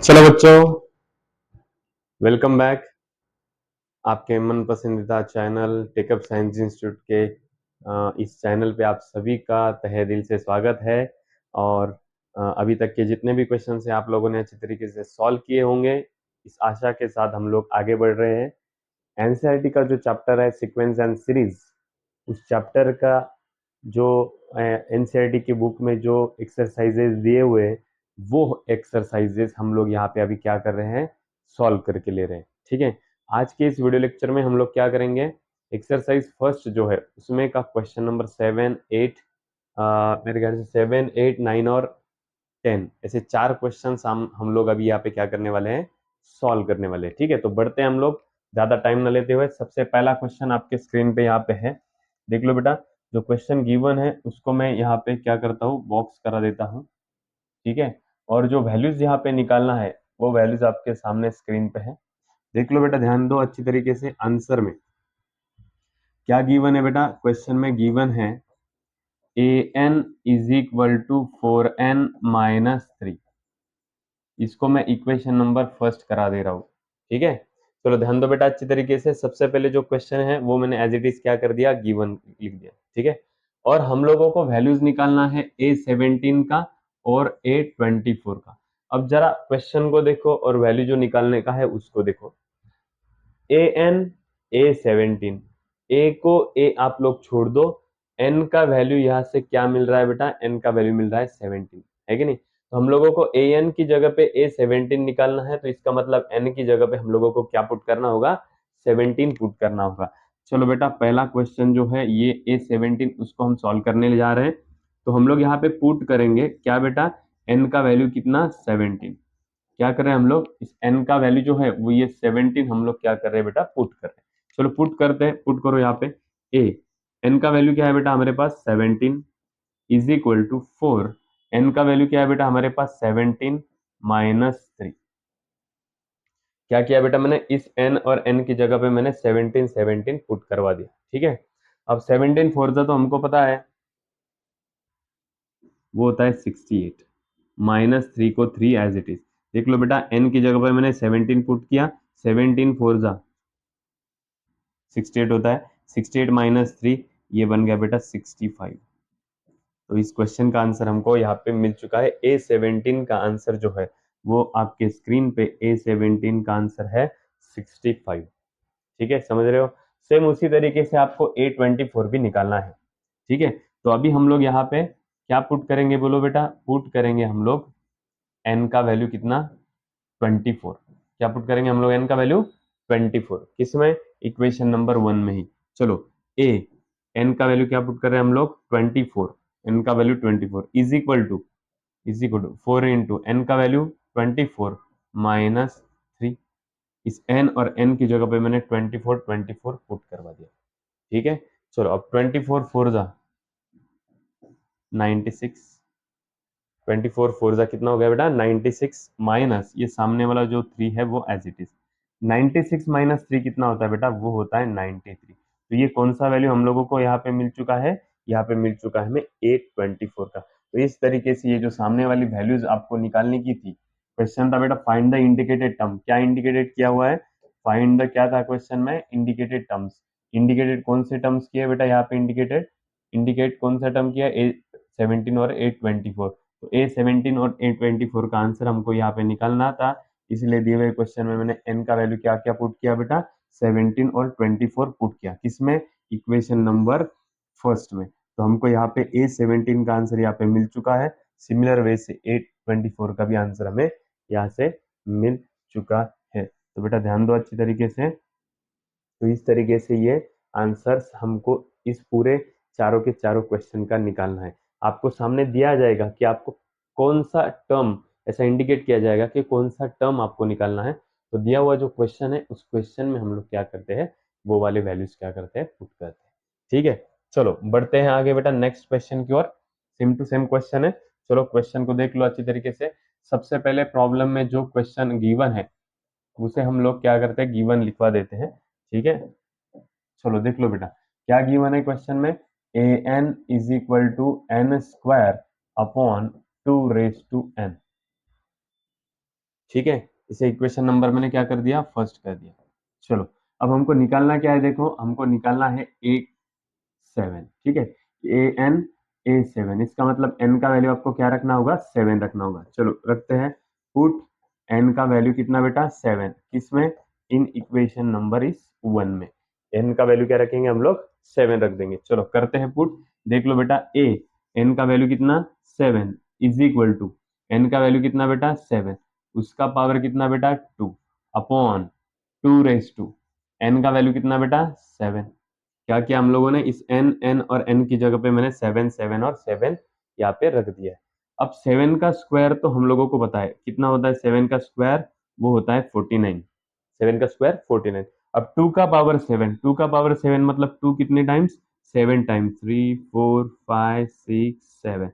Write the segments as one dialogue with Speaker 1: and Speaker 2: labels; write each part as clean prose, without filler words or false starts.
Speaker 1: चलो बच्चों, welcome back आपके मन पसंदीदा चैनल टेकअप साइंस इंस्टीट्यूट के इस चैनल पे आप सभी का तहे दिल से स्वागत है। और अभी तक के जितने भी क्वेश्चन हैं आप लोगों ने अच्छी तरीके से सॉल्व किए होंगे। इस आशा के साथ हम लोग आगे बढ़ रहे हैं। एनसीईआरटी का जो चैप्टर है सीक्वेंस एंड सीरीज, उस चैप्टर का जो एनसीईआरटी की बुक में जो एक्सरसाइजेज दिए हुए हैं वो एक्सरसाइजेज हम लोग यहाँ पे अभी क्या कर रहे हैं, सॉल्व करके ले रहे हैं। ठीक है, आज के इस वीडियो लेक्चर में हम लोग क्या करेंगे, एक्सरसाइज फर्स्ट जो है उसमें का क्वेश्चन नंबर 7, 8, मेरे ख्याल से 7, 8, 9 और 10 ऐसे 4 क्वेश्चन हम लोग अभी यहाँ पे क्या करने वाले हैं, सॉल्व करने वाले हैं। ठीक है, तो बढ़ते हैं हम लोग, ज्यादा टाइम न लेते हुए। सबसे पहला क्वेश्चन आपके स्क्रीन पे यहाँ पे है, देख लो बेटा। जो क्वेश्चन गिवन है उसको मैं यहाँ पे क्या करता हूँ, बॉक्स करा देता हूँ। ठीक है, और जो वैल्यूज यहाँ पे निकालना है वो वैल्यूज आपके सामने स्क्रीन पे है। देख लो बेटा, ध्यान दो अच्छी तरीके से। आंसर में क्या गिवन है बेटा, क्वेश्चन में गिवन है an is equal to 4n-3। इसको मैं इक्वेशन नंबर फर्स्ट करा दे रहा हूँ। ठीक है, चलो ध्यान दो बेटा अच्छी तरीके से। सबसे पहले जो क्वेश्चन है वो मैंने एज इट इज क्या कर दिया, गिवन लिख दिया। ठीक है, और हम लोगों को वैल्यूज निकालना है A17 का और A24 का। अब जरा क्वेश्चन को देखो और वैल्यू जो निकालने का है उसको देखो। an A17, a को a आप लोग छोड़ दो, n का वैल्यू यहाँ से क्या मिल रहा है बेटा, n का वैल्यू मिल रहा है 17, है कि नहीं। तो हम लोगों को an की जगह पे A17 निकालना है, तो इसका मतलब n की जगह पे हम लोगों को क्या पुट करना होगा, 17 पुट करना होगा। चलो बेटा, पहला क्वेश्चन जो है ये A17 उसको हम सॉल्व करने ले जा रहे हैं। तो हम लोग यहाँ पे पुट करेंगे क्या बेटा, n का वैल्यू कितना, 17। क्या कर रहे हैं हम लोग, इस n का वैल्यू जो है वो ये 17 हम लोग क्या कर रहे हैं बेटा, पुट कर रहे हैं। चलो पुट करते हैं, पुट करो यहाँ पे। a n का वैल्यू क्या है बेटा हमारे पास, 17 इज इक्वल टू 4। n का वैल्यू क्या है बेटा हमारे पास, 17-3। क्या किया बेटा मैंने, इस n और n की जगह पे मैंने 17 पुट करवा दिया। ठीक है, अब 17 फोर तो हमको पता है वो होता है 68, -3 को 3 एज इट इज। देख लो बेटा, n की जगह पे मैंने 17 पुट किया, 17 फोर 68 होता है, 68 - 3 ये बन गया बेटा 65। तो इस क्वेश्चन का आंसर हमको यहाँ पे मिल चुका है। A17 का आंसर जो है वो आपके स्क्रीन पे A17 का आंसर है 65। ठीक है, समझ रहे हो। सेम उसी तरीके से आपको A24 भी निकालना है। ठीक है, तो अभी हम लोग यहाँ पे क्या पुट करेंगे, बोलो बेटा। पुट करेंगे हम लोग n का वैल्यू कितना, 24। क्या पुट करेंगे हम लोग, n का वैल्यू 24 किसमें, इक्वेशन नंबर 1 में ही। चलो a n का वैल्यू क्या पुट कर रहे हैं हम लोग, 24। n का value 24 is equal to 4 into n का वैल्यू 24 -3। इस n और n की जगह पे मैंने 24 पुट करवा दिया। ठीक है, चलो अब 24 फोर 96, 24 4 कितना हो गया बेटा, 96 माइनस ये सामने वाला जो 3 है वो एज इट इज। 96 - 3 कितना होता है बेटा, वो होता है 93। तो ये कौन सा वैल्यू हम लोगों को यहाँ पे मिल चुका है, यहाँ पे मिल चुका है हमें 824 का। तो इस तरीके से ये जो सामने वाली वैल्यूज आपको निकालने की थी, क्वेश्चन था बेटा फाइंड द इंडिकेटेड टर्म। क्या इंडिकेटेड किया हुआ है, फाइंड द, क्या था क्वेश्चन में, इंडिकेटेड टर्म्स। इंडिकेटेड कौन से टर्म्स किए बेटा यहाँ पे, इंडिकेट कौन सा टर्म किया, A17 और A24। तो A17 और A24 का आंसर हमको यहाँ पे निकालना था, इसलिए दिए हुए क्वेश्चन में मैंने n का वैल्यू क्या क्या पुट किया बेटा, 17 और 24 पुट किया। किसमें, इक्वेशन नंबर फर्स्ट में। तो हमको यहाँ पे A17 का आंसर यहाँ पे मिल चुका है। सिमिलर वे से A24 का भी आंसर हमें यहाँ से मिल चुका है। तो बेटा ध्यान दो अच्छी तरीके से। तो इस तरीके से ये आंसर्स हमको इस पूरे चारों के चारों क्वेश्चन का निकालना है। आपको सामने दिया जाएगा कि आपको कौन सा टर्म, ऐसा इंडिकेट किया जाएगा कि कौन सा टर्म आपको निकालना है। तो दिया हुआ जो क्वेश्चन है उस क्वेश्चन में हम लोग क्या करते हैं, वो वाले वैल्यूज क्या करते हैं, पुट करते हैं। ठीक है, चलो बढ़ते हैं आगे बेटा नेक्स्ट क्वेश्चन की ओर। सेम टू सेम क्वेश्चन है, चलो क्वेश्चन को देख लो अच्छी तरीके से। सबसे पहले प्रॉब्लम में जो क्वेश्चन गिवन है उसे हम लोग क्या करते हैं, गिवन लिखवा देते हैं। ठीक है, चलो देख लो बेटा, क्या गिवन है क्वेश्चन में, an is equal to n square upon 2 raise to n। ठीक है, इसे इक्वेशन नंबर मैंने क्या कर दिया, फर्स्ट कर दिया। चलो अब हमको निकालना क्या है, देखो हमको निकालना है A7, ठीक है, A7, इसका मतलब n का वैल्यू आपको क्या रखना होगा, 7 रखना होगा। चलो रखते हैं, पुट n का वैल्यू कितना बेटा, 7, किसमें, इन इक्वेशन नंबर इस 1 में। n का वैल्यू क्या रखेंगे हम लोग, 7 रख देंगे। चलो करते हैं पुट, देख लो बेटा, n का वैल्यू कितना, 7 इज इक्वल टू, n का वैल्यू कितना बेटा, 7, उसका पावर कितना बेटा, 2 अपॉन 2 रेस टू, n का वैल्यू कितना बेटा, 7। क्या किया हम लोगों ने, इस n और n की जगह पे मैंने 7 7 और 7 यहाँ पे रख दिया है। अब 7 का स्क्वायर तो हम लोगों को पता है कितना होता है, 7 का स्क्वायर वो होता है 49, 7 का स्क्वायर 49। अब 2 का पावर 7, 2 का पावर 7 मतलब 2 कितने times, 7 times, 3 4 5 6 7,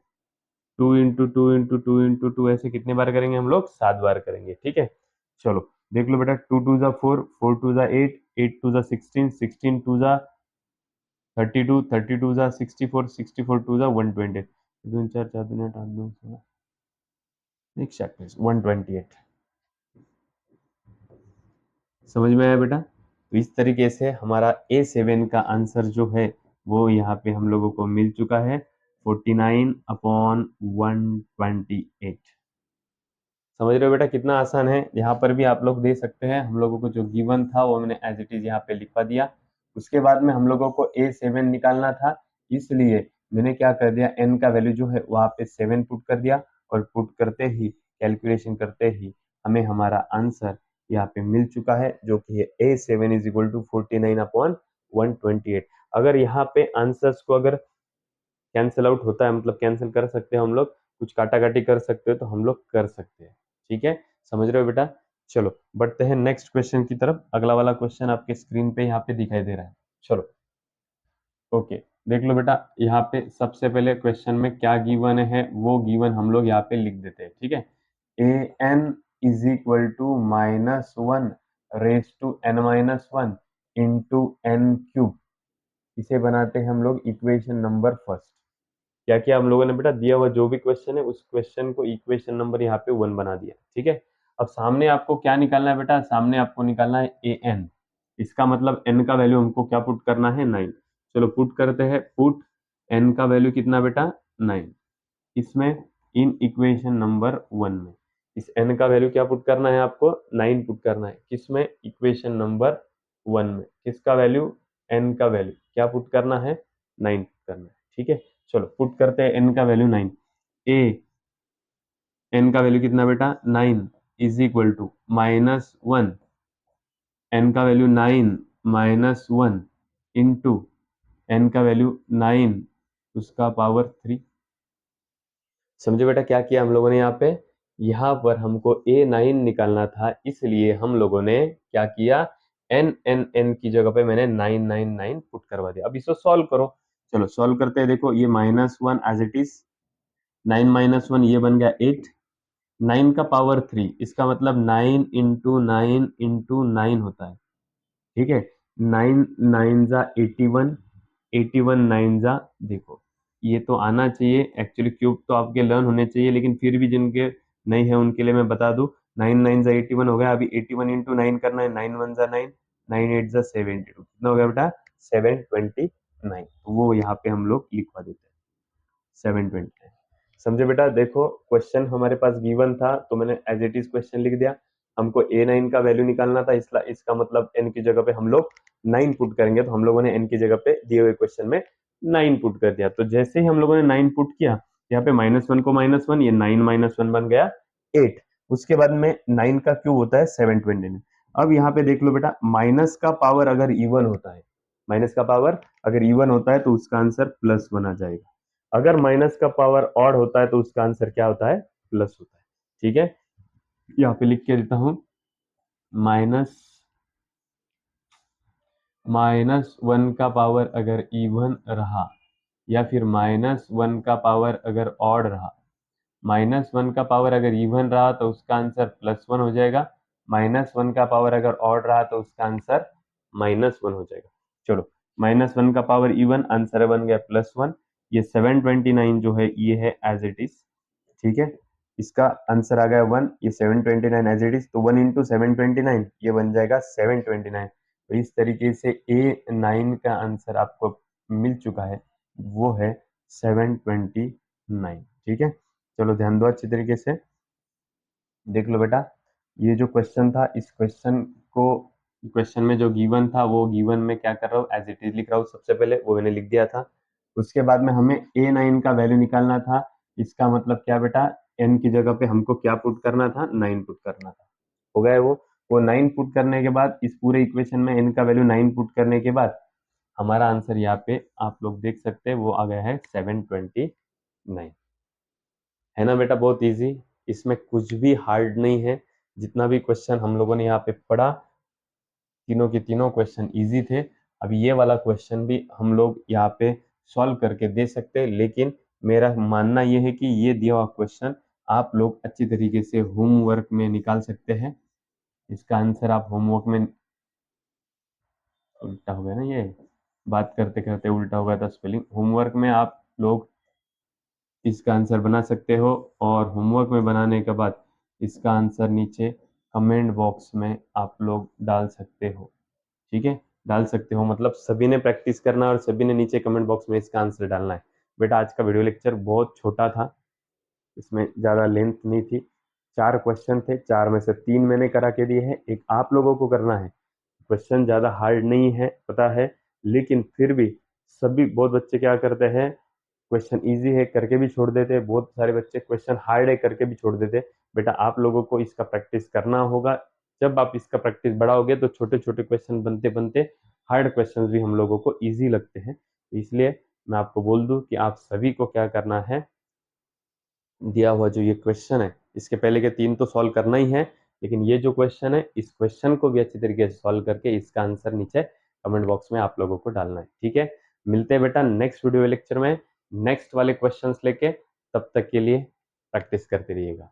Speaker 1: 2 into 2 into 2 into 2, ऐसे कितने बार करेंगे हम लोग, 7 बार करेंगे। ठीक है, चलो देख लो बेटा, 2 2 जा 4, 4 2 जा 8, 8 2 जा 16, 16 2 जा 32, 32 जा 64, 64 2 जा 120, दो चार चार दूनी आठ, आठ दो 128। समझ में आया बेटा? तो इस तरीके से हमारा A7 का आंसर जो है वो यहाँ पे हम लोगों को मिल चुका है, 49/128। समझ रहे हो बेटा कितना आसान है? यहाँ पर भी आप लोग दे सकते हैं, हम लोगों को जो गिवन था वो मैंने एज इट इज यहाँ पे लिखवा दिया। उसके बाद में हम लोगों को A7 निकालना था, इसलिए मैंने क्या कर दिया, n का वैल्यू जो है वहाँ पे 7 पुट कर दिया, और पुट करते ही, कैलकुलेशन करते ही हमें हमारा आंसर यहाँ पे मिल चुका है, जो कि है A7 इज इक्वल टू 49/128। अगर यहाँ पे आंसर्स को अगर कैंसिल आउट होता है, मतलब कैंसिल कर सकते हैं हम लोग, कुछ काटा काटी कर सकते हो तो हम लोग कर सकते हैं। ठीक है, समझ रहे हो बेटा? चलो बढ़ते हैं नेक्स्ट क्वेश्चन की तरफ। अगला वाला क्वेश्चन आपके स्क्रीन पे यहाँ पे दिखाई दे रहा है। चलो ओके, देख लो बेटा, यहाँ पे सबसे पहले क्वेश्चन में क्या गिवन है वो गिवन हम लोग यहाँ पे लिख देते हैं। ठीक है, an is equal to -1 raise to n-1 into n cube, इसे बनाते हैं हम लोग इक्वेशन नंबर फर्स्ट। क्या किया हम लोगों ने बेटा, दिया हुआ जो भी क्वेश्चन है उस क्वेश्चन को इक्वेशन नंबर यहाँ पे 1 बना दिया। ठीक है, अब सामने आपको क्या निकालना है बेटा, सामने आपको निकालना है an, इसका मतलब n का वैल्यू हमको क्या पुट करना है, 9। चलो पुट करते हैं, पुट n का वैल्यू कितना बेटा, 9, इसमें इन इक्वेशन नंबर 1 में। इस n का वैल्यू क्या पुट करना है आपको, 9 पुट करना है, किसमें, इक्वेशन नंबर 1 में। किसका वैल्यू, n का वैल्यू क्या पुट करना है, 9 पुट करना है। ठीक है, चलो पुट करते हैं n का वैल्यू 9। ए n का वैल्यू कितना बेटा, 9 इज इक्वल टू -1, n का वैल्यू 9 -1 इंटू n का वैल्यू 9 उसका पावर 3। समझे बेटा क्या किया हम लोगों ने यहाँ पे, यहाँ पर हमको A9 निकालना था, इसलिए हम लोगों ने क्या किया, n की जगह पे मैंने 999 पुट करवा दिया। अब इसको सॉल्व करो, चलो सॉल्व करते हैं। देखो ये -1 एज इट इज, 9 - 1 ये बन गया 8, 9 का पावर 3, इसका मतलब 9 इंटू 9 इंटू 9 होता है। ठीक है, 9 9 जा 81, 81 9 जा, देखो ये तो आना चाहिए एक्चुअली, क्यूब तो आपके लर्न होने चाहिए, लेकिन फिर भी जिनके नहीं है उनके लिए मैं बता दूं, 9 9 जा 81 हो गया। अभी 81 इंटू 9 करना है, 9 1 जा 9, 9 8 जा 72, कितना हो गया बेटा, 729। तो वो यहाँ पे हम लोग लिखवा देते हैं 729। समझे बेटा? देखो क्वेश्चन हमारे पास गिवन था तो मैंने एज इट इज क्वेश्चन लिख दिया। हमको A9 का वैल्यू निकालना था, इसका मतलब n की जगह पे हम लोग 9 पुट करेंगे, तो हम लोगों ने n की जगह पे दिए हुए क्वेश्चन में 9 पुट कर दिया। तो जैसे ही हम लोगों ने 9 पुट किया, यहाँ पे -1 को -1, ये 9 -1 बन गया 8। उसके बाद में 9 का क्यूब होता है 729। अब यहाँ पे देख लो बेटा, माइनस का पावर अगर इवन होता है, माइनस का पावर अगर इवन होता है तो उसका आंसर +1 आ जाएगा। अगर माइनस का पावर ऑड होता है तो उसका आंसर क्या होता है, प्लस होता है। ठीक है, यहाँ पे लिख के देता हूं, माइनस -1 का पावर अगर इवन रहा, या फिर -1 का पावर अगर ऑड रहा, -1 का पावर अगर इवन रहा तो उसका आंसर +1 हो जाएगा, -1 का पावर अगर ऑड रहा तो उसका आंसर -1 हो जाएगा। चलो -1 का पावर इवन, आंसर बन गया +1। ये 729 जो है ये है एज इट इज। ठीक है, इसका आंसर आ गया 1, ये 729 एज इट इज, तो 1 इंटू 729 ये बन जाएगा 729। तो इस तरीके से A9 का आंसर आपको मिल चुका है, वो है 729। ठीक है, चलो ध्यान दो अच्छी तरीके से, देख लो बेटा। ये जो क्वेश्चन था, इस क्वेश्चन में जो गिवन था, वो गिवन में क्या कर रहा हूँ, एज इट इज लिख रहा हूँ। सबसे पहले वो मैंने लिख दिया था। उसके बाद में हमें A9 का वैल्यू निकालना था। इसका मतलब क्या बेटा, n की जगह पे हमको क्या पुट करना था, 9 पुट करना था। हो गया वो 9 पुट करने के बाद, इस पूरे इक्वेशन में n का वैल्यू 9 पुट करने के बाद हमारा आंसर यहाँ पे आप लोग देख सकते हैं, वो आ गया है 729। है ना बेटा, बहुत इजी, इसमें कुछ भी हार्ड नहीं है। जितना भी क्वेश्चन हम लोगों ने यहाँ पे पढ़ा, तीनों के तीनों क्वेश्चन इजी थे। अब ये वाला क्वेश्चन भी हम लोग यहाँ पे सॉल्व करके दे सकते हैं, लेकिन मेरा मानना ये है कि ये दिया हुआ क्वेश्चन आप लोग अच्छी तरीके से होमवर्क में निकाल सकते हैं। इसका आंसर आप होमवर्क में, उल्टा हो गया ना ये, बात करते करते उल्टा हो गया था स्पेलिंग। होमवर्क में आप लोग इसका आंसर बना सकते हो, और होमवर्क में बनाने के बाद इसका आंसर नीचे कमेंट बॉक्स में आप लोग डाल सकते हो। ठीक है, डाल सकते हो मतलब सभी ने प्रैक्टिस करना है और सभी ने नीचे कमेंट बॉक्स में इसका आंसर डालना है। बेटा आज का वीडियो लेक्चर बहुत छोटा था, इसमें ज़्यादा लेंथ नहीं थी। 4 क्वेश्चन थे, 4 में से 3 मैंने करा के दिए हैं, एक आप लोगों को करना है। क्वेश्चन ज़्यादा हार्ड नहीं है पता है, लेकिन फिर भी सभी बहुत बच्चे क्या करते हैं, क्वेश्चन इजी है करके भी छोड़ देते हैं, बहुत सारे बच्चे क्वेश्चन हार्ड है करके भी छोड़ देते हैं। बेटा आप लोगों को इसका प्रैक्टिस करना होगा। जब आप इसका प्रैक्टिस बढ़ाओगे तो छोटे छोटे क्वेश्चन बनते बनते हार्ड क्वेश्चन भी हम लोगों को ईजी लगते हैं। तो इसलिए मैं आपको बोल दूं कि आप सभी को क्या करना है, दिया हुआ जो ये क्वेश्चन है, इसके पहले के 3 तो सॉल्व करना ही है, लेकिन ये जो क्वेश्चन है, इस क्वेश्चन को भी अच्छी तरीके से सॉल्व करके इसका आंसर नीचे कमेंट बॉक्स में आप लोगों को डालना है। ठीक है, मिलते हैं बेटा नेक्स्ट वीडियो लेक्चर में नेक्स्ट वाले क्वेश्चंस लेके। तब तक के लिए प्रैक्टिस करते रहिएगा।